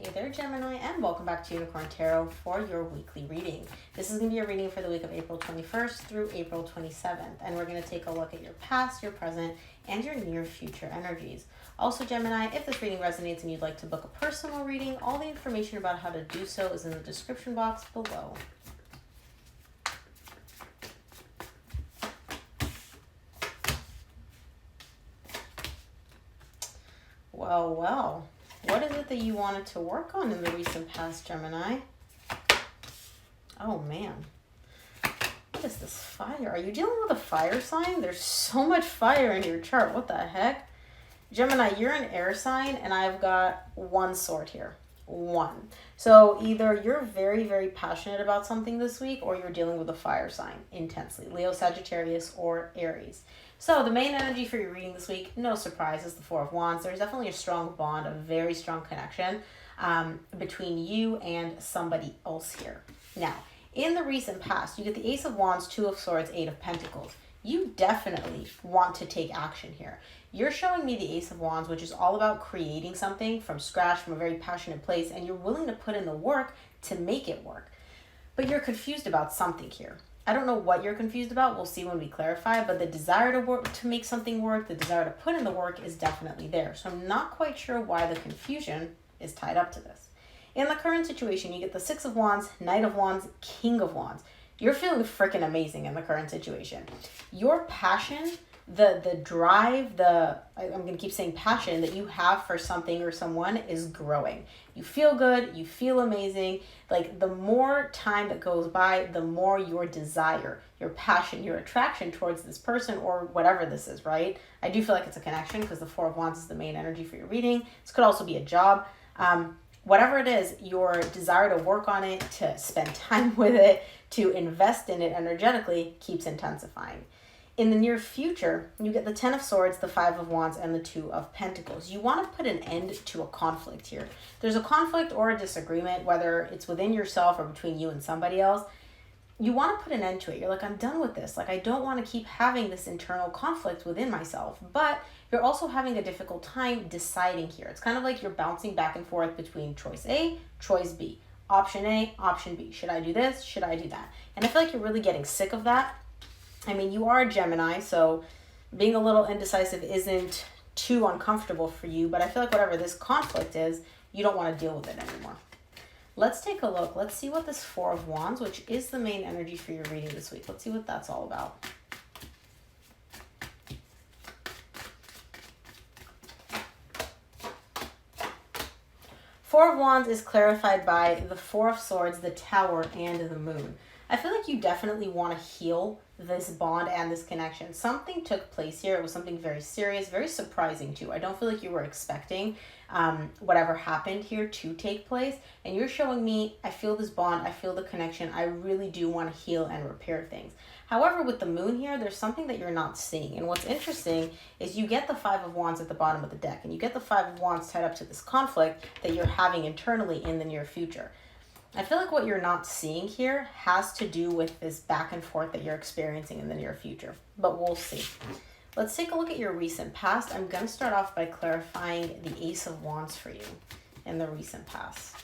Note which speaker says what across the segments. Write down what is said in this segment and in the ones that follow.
Speaker 1: Hey there, Gemini, and welcome back to Unicorn Tarot for your weekly reading. This is going to be a reading for the week of April 21st through April 27th, and we're going to take a look at your past, your present, and your near future energies. Also, Gemini, if this reading resonates and you'd like to book a personal reading, all the information about how to do so is in the description box below. Well, what is it that you wanted to work on in the recent past, Gemini? Oh man, what is this fire? Are you dealing with a fire sign? There's so much fire in your chart. What the heck? Gemini, you're an air sign, and I've got one sword here. One. So either you're very, very passionate about something this week, or you're dealing with a fire sign intensely. Leo, Sagittarius, or Aries. So the main energy for your reading this week, no surprise, is the Four of Wands. There's definitely a strong bond, a very strong connection between you and somebody else here. Now, in the recent past, you get the Ace of Wands, Two of Swords, Eight of Pentacles. You definitely want to take action here. You're showing me the Ace of Wands, which is all about creating something from scratch, from a very passionate place, and you're willing to put in the work to make it work. But you're confused about something here. I don't know what you're confused about. We'll see when we clarify, but the desire to work, to make something work, the desire to put in the work is definitely there. So I'm not quite sure why the confusion is tied up to this. In the current situation, you get the Six of Wands, Knight of Wands, King of Wands. You're feeling freaking amazing in the current situation. Your passion, the drive, I'm going to keep saying passion that you have for something or someone is growing. You feel good. You feel amazing. Like the more time that goes by, the more your desire, your passion, your attraction towards this person or whatever this is, right? I do feel like it's a connection because the Four of Wands is the main energy for your reading. This could also be a job. Whatever it is, your desire to work on it, to spend time with it, to invest in it energetically keeps intensifying. In the near future, you get the Ten of Swords, the Five of Wands, and the Two of Pentacles. You want to put an end to a conflict here. There's a conflict or a disagreement, whether it's within yourself or between you and somebody else. You want to put an end to it. You're like, I'm done with this. Like, I don't want to keep having this internal conflict within myself. But you're also having a difficult time deciding here. It's kind of like you're bouncing back and forth between choice A, choice B. Option A, option B. Should I do this? Should I do that? And I feel like you're really getting sick of that. I mean, you are a Gemini, so being a little indecisive isn't too uncomfortable for you, but I feel like whatever this conflict is, you don't want to deal with it anymore. Let's take a look. Let's see what this Four of Wands, which is the main energy for your reading this week. Let's see what that's all about. Four of Wands is clarified by the Four of Swords, the Tower, and the Moon. I feel like you definitely want to heal this bond and this connection. Something took place here. It was something very serious, very surprising too. I don't feel like you were expecting whatever happened here to take place. And you're showing me, I feel this bond, I feel the connection. I really do want to heal and repair things. However, with the Moon here, there's something that you're not seeing. And what's interesting is you get the Five of Wands at the bottom of the deck, and you get the Five of Wands tied up to this conflict that you're having internally in the near future. I feel like what you're not seeing here has to do with this back and forth that you're experiencing in the near future, but we'll see. Let's take a look at your recent past. I'm going to start off by clarifying the Ace of Wands for you in the recent past.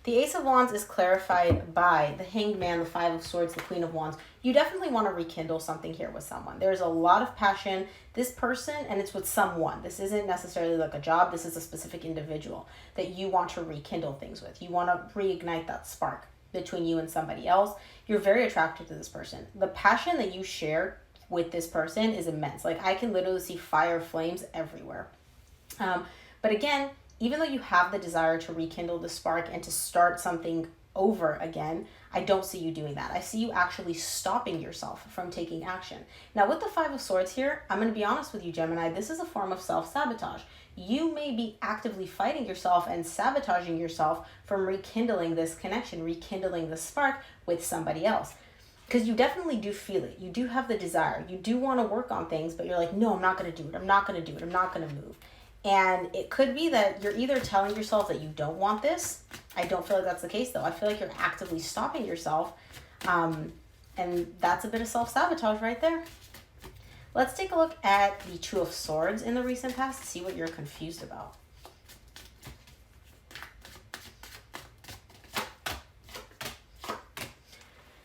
Speaker 1: The Ace of Wands is clarified by the Hanged Man, the Five of Swords, the Queen of Wands. You definitely want to rekindle something here with someone. There's a lot of passion. This person, and it's with someone. This isn't necessarily like a job. This is a specific individual that you want to rekindle things with. You want to reignite that spark between you and somebody else. You're very attracted to this person. The passion that you share with this person is immense. Like, I can literally see fire flames everywhere. But again, even though you have the desire to rekindle the spark and to start something over again, I don't see you doing that. I see you actually stopping yourself from taking action. Now, with the Five of Swords here, I'm going to be honest with you, Gemini, this is a form of self-sabotage. You may be actively fighting yourself and sabotaging yourself from rekindling this connection, rekindling the spark with somebody else. Because you definitely do feel it. You do have the desire. You do want to work on things, but you're like, no, I'm not going to do it. I'm not going to do it. I'm not going to move. And it could be that you're either telling yourself that you don't want this. I don't feel like that's the case, though. I feel like you're actively stopping yourself. And that's a bit of self-sabotage right there. Let's take a look at the Two of Swords in the recent past to see what you're confused about.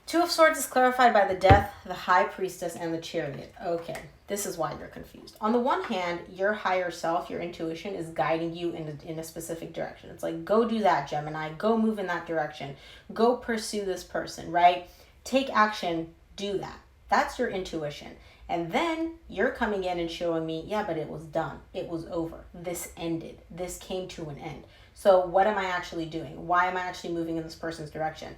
Speaker 1: Two of Swords is clarified by the Death, the High Priestess, and the Chariot. Okay, this is why you're confused. On the one hand, your higher self, your intuition, is guiding you in a specific direction. It's like, go do that, Gemini. Go move in that direction. Go pursue this person, right? Take action, do that. That's your intuition. And then you're coming in and showing me, yeah, but it was done. It was over. This ended. This came to an end. So what am I actually doing? Why am I actually moving in this person's direction?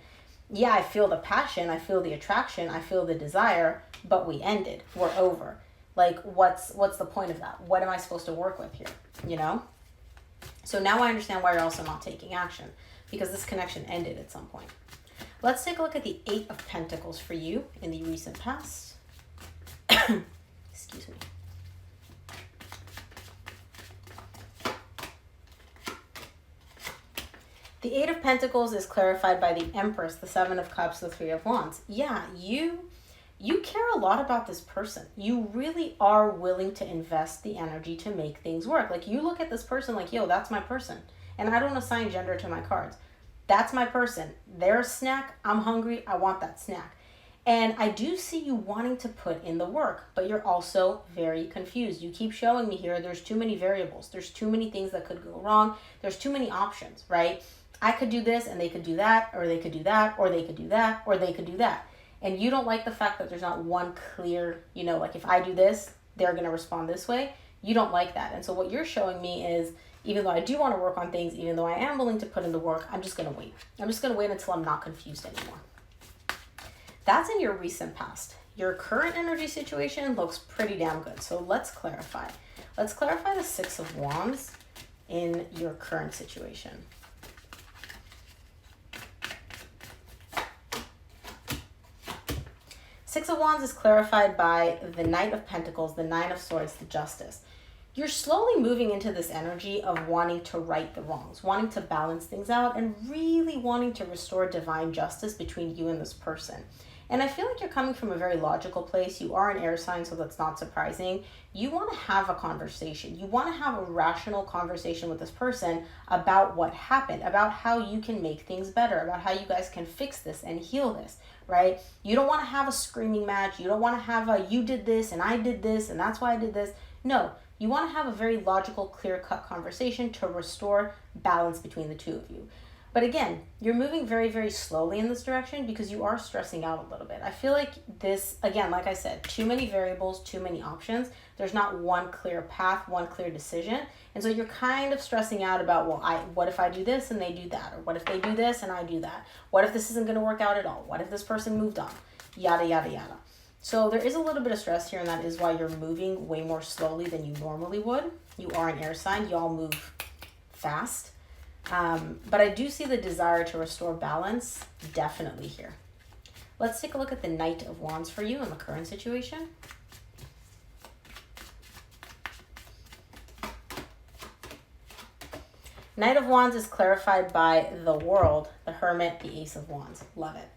Speaker 1: Yeah, I feel the passion, I feel the attraction, I feel the desire, but we ended. We're over. Like, what's the point of that? What am I supposed to work with here? You know? So now I understand why you're also not taking action, because this connection ended at some point. Let's take a look at the Eight of Pentacles for you in the recent past. Excuse me. The Eight of Pentacles is clarified by the Empress, the Seven of Cups, the Three of Wands. Yeah, you care a lot about this person. You really are willing to invest the energy to make things work. Like, you look at this person like, yo, that's my person. And I don't assign gender to my cards. That's my person. They're a snack. I'm hungry. I want that snack. And I do see you wanting to put in the work, but you're also very confused. You keep showing me here, there's too many variables. There's too many things that could go wrong. There's too many options, right? I could do this and they could do that, or they could do that, or they could do that, or they could do that. And you don't like the fact that there's not one clear, you know, like if I do this, they're going to respond this way. You don't like that. And so what you're showing me is, even though I do want to work on things, even though I am willing to put in the work, I'm just going to wait. I'm just going to wait until I'm not confused anymore. That's in your recent past. Your current energy situation looks pretty damn good. So let's clarify. Let's clarify the Six of Wands in your current situation. Six of Wands is clarified by the Knight of Pentacles, the Nine of Swords, the Justice. You're slowly moving into this energy of wanting to right the wrongs, wanting to balance things out, and really wanting to restore divine justice between you and this person. And I feel like you're coming from a very logical place. You are an air sign, so that's not surprising. You want to have a conversation. You want to have a rational conversation with this person about what happened, about how you can make things better, about how you guys can fix this and heal this, right? You don't want to have a screaming match. You don't want to have a, you did this and I did this and that's why I did this. No, you want to have a very logical, clear-cut conversation to restore balance between the two of you. But again, you're moving very, very slowly in this direction because you are stressing out a little bit. I feel like this, again, like I said, too many variables, too many options. There's not one clear path, one clear decision. And so you're kind of stressing out about, well, what if I do this and they do that? Or what if they do this and I do that? What if this isn't going to work out at all? What if this person moved on? Yada, yada, yada. So there is a little bit of stress here, and that is why you're moving way more slowly than you normally would. You are an air sign. Y'all move fast. But I do see the desire to restore balance definitely here. Let's take a look at the Knight of Wands for you in the current situation. Knight of Wands is clarified by the World, the Hermit, the Ace of Wands. Love it.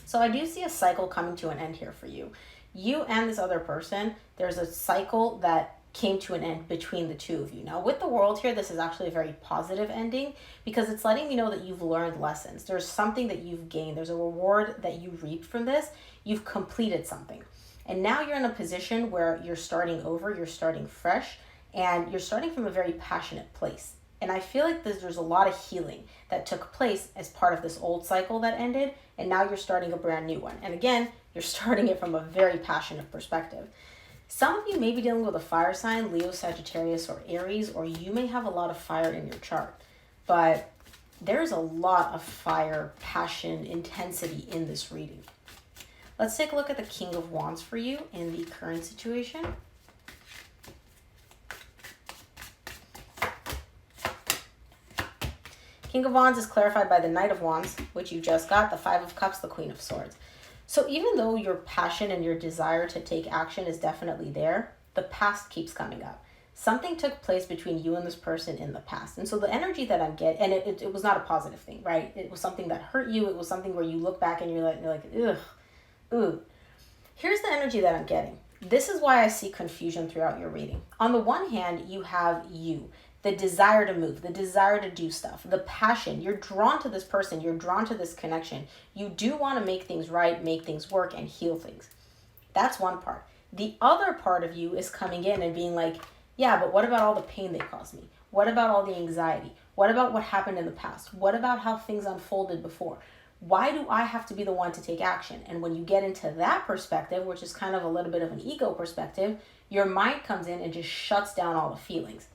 Speaker 1: So I do see a cycle coming to an end here for you. You and this other person, there's a cycle that came to an end between the two of you. Now with the World here, this is actually a very positive ending because it's letting me know that you've learned lessons. There's something that you've gained. There's a reward that you reaped from this. You've completed something. And now you're in a position where you're starting over, you're starting fresh, and you're starting from a very passionate place. And I feel like there's a lot of healing that took place as part of this old cycle that ended, and now you're starting a brand new one. And again, you're starting it from a very passionate perspective. Some of you may be dealing with a fire sign, Leo, Sagittarius, or Aries, or you may have a lot of fire in your chart. But there's a lot of fire, passion, intensity in this reading. Let's take a look at the King of Wands for you in the current situation. King of Wands is clarified by the Knight of Wands, which you just got, the Five of Cups, the Queen of Swords. So even though your passion and your desire to take action is definitely there, the past keeps coming up. Something took place between you and this person in the past. And so the energy that I'm getting, and it was not a positive thing, right? It was something that hurt you. It was something where you look back and you're like, ugh, ooh. Here's the energy that I'm getting. This is why I see confusion throughout your reading. On the one hand, you have you, the desire to move, the desire to do stuff, the passion. You're drawn to this person. You're drawn to this connection. You do want to make things right, make things work, and heal things. That's one part. The other part of you is coming in and being like, yeah, but what about all the pain they caused me? What about all the anxiety? What about what happened in the past? What about how things unfolded before? Why do I have to be the one to take action? And when you get into that perspective, which is kind of a little bit of an ego perspective, your mind comes in and just shuts down all the feelings.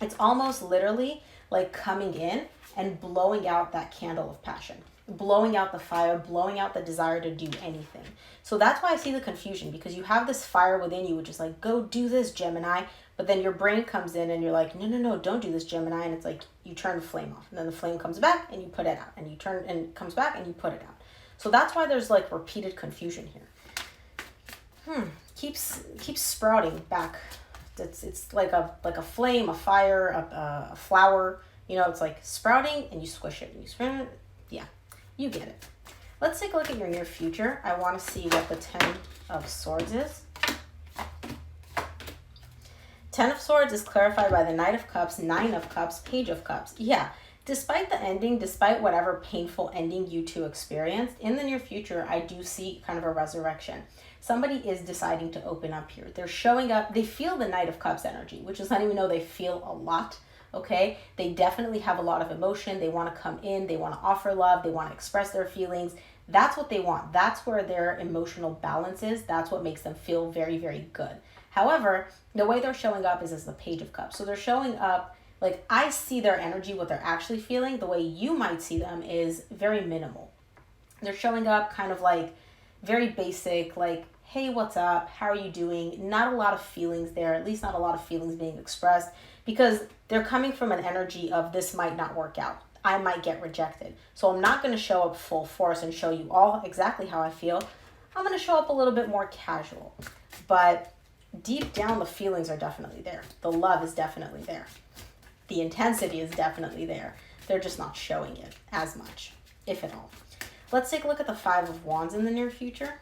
Speaker 1: It's almost literally like coming in and blowing out that candle of passion, blowing out the fire, blowing out the desire to do anything. So that's why I see the confusion, because you have this fire within you, which is like, go do this, Gemini. But then your brain comes in and you're like, no, don't do this, Gemini. And it's like, you turn the flame off. And then the flame comes back and you put it out. And you turn and it comes back and you put it out. So that's why there's like repeated confusion here. Keeps sprouting back. It's like a flame, a fire, a flower. You know, it's like sprouting and you squish it. And you squish it. Yeah, you get it. Let's take a look at your near future. I want to see what the 10 of Swords is. 10 of Swords is clarified by the Knight of Cups, 9 of Cups, Page of Cups. Yeah, despite the ending, despite whatever painful ending you two experienced, in the near future, I do see kind of a resurrection. Somebody is deciding to open up here. They're showing up. They feel the Knight of Cups energy, which is letting me know they feel a lot, okay? They definitely have a lot of emotion. They want to come in. They want to offer love. They want to express their feelings. That's what they want. That's where their emotional balance is. That's what makes them feel very, very good. However, the way they're showing up is as the Page of Cups. So they're showing up, like, I see their energy, what they're actually feeling. The way you might see them is very minimal. They're showing up kind of like very basic, like, hey, what's up? How are you doing? Not a lot of feelings there, at least not a lot of feelings being expressed, because they're coming from an energy of this might not work out. I might get rejected. So I'm not going to show up full force and show you all exactly how I feel. I'm going to show up a little bit more casual. But deep down, the feelings are definitely there. The love is definitely there. The intensity is definitely there. They're just not showing it as much, if at all. Let's take a look at the 5 of Wands in the near future.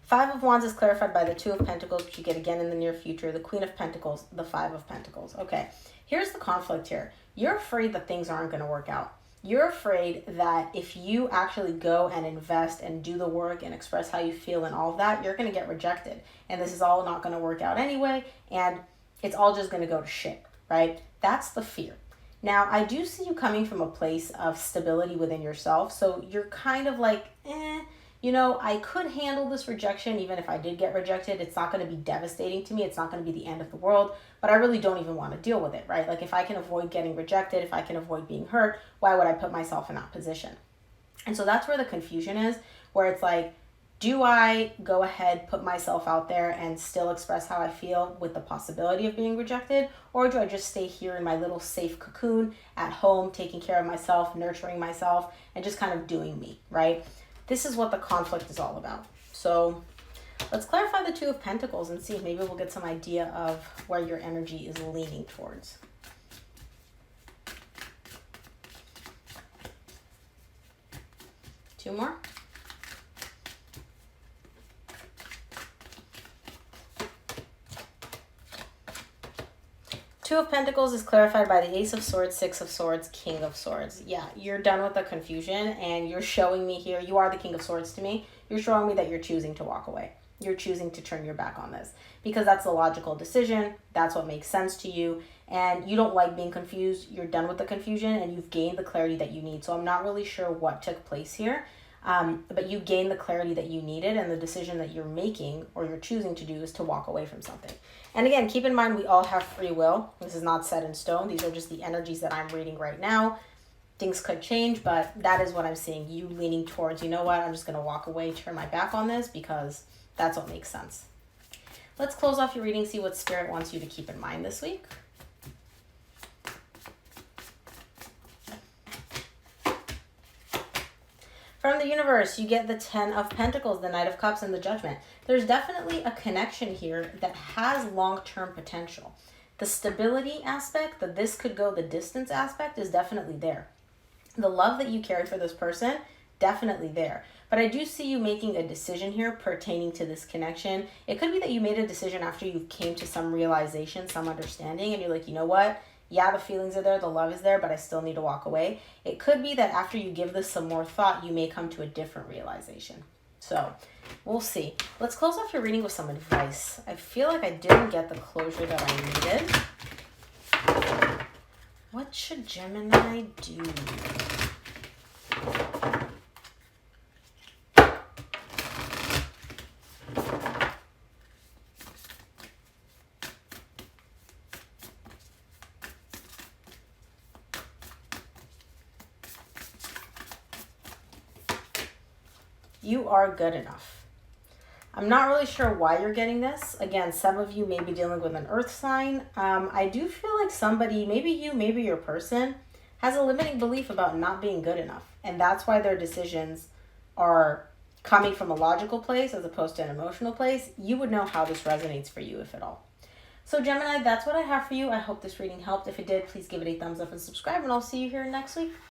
Speaker 1: Five of Wands is clarified by the 2 of Pentacles, which you get again in the near future, the Queen of Pentacles, the 5 of Pentacles. Okay, here's the conflict here. You're afraid that things aren't going to work out. You're afraid that if you actually go and invest and do the work and express how you feel and all of that, you're going to get rejected. And this is all not going to work out anyway. And it's all just going to go to shit, right? That's the fear. Now, I do see you coming from a place of stability within yourself. So you're kind of like, you know, I could handle this rejection. Even if I did get rejected, it's not going to be devastating to me. It's not going to be the end of the world, but I really don't even want to deal with it, right? Like if I can avoid getting rejected, if I can avoid being hurt, why would I put myself in that position? And so that's where the confusion is, where it's like, do I go ahead, put myself out there and still express how I feel with the possibility of being rejected? Or do I just stay here in my little safe cocoon at home, taking care of myself, nurturing myself, and just kind of doing me, right? This is what the conflict is all about. So let's clarify the 2 of Pentacles and see if maybe we'll get some idea of where your energy is leaning towards. Two more. Two of Pentacles is clarified by the Ace of Swords, 6 of Swords, King of Swords. Yeah, you're done with the confusion and you're showing me here, you are the King of Swords to me. You're showing me that you're choosing to walk away. You're choosing to turn your back on this because that's the logical decision. That's what makes sense to you. And you don't like being confused. You're done with the confusion and you've gained the clarity that you need. So I'm not really sure what took place here. But you gain the clarity that you needed, and the decision that you're making or you're choosing to do is to walk away from something. And again, keep in mind, we all have free will. This is not set in stone. These are just the energies that I'm reading right now. Things could change, but that is what I'm seeing. You leaning towards, you know what, I'm just going to walk away, turn my back on this because that's what makes sense. Let's close off your reading, see what Spirit wants you to keep in mind this week. From the universe, you get the 10 of Pentacles, the Knight of Cups, and the Judgment. There's definitely a connection here that has long-term potential. The stability aspect, the this could go the distance aspect is definitely there. The love that you carry for this person, definitely there. But I do see you making a decision here pertaining to this connection. It could be that you made a decision after you came to some realization, some understanding, and you're like, you know what? Yeah, the feelings are there, the love is there, but I still need to walk away. It could be that after you give this some more thought, you may come to a different realization. So we'll see. Let's close off your reading with some advice. I feel like I didn't get the closure that I needed. What should Gemini do? You are good enough. I'm not really sure why you're getting this. Again, some of you may be dealing with an earth sign. I do feel like somebody, maybe you, maybe your person, has a limiting belief about not being good enough. And that's why their decisions are coming from a logical place as opposed to an emotional place. You would know how this resonates for you, if at all. So Gemini, that's what I have for you. I hope this reading helped. If it did, please give it a thumbs up and subscribe, and I'll see you here next week.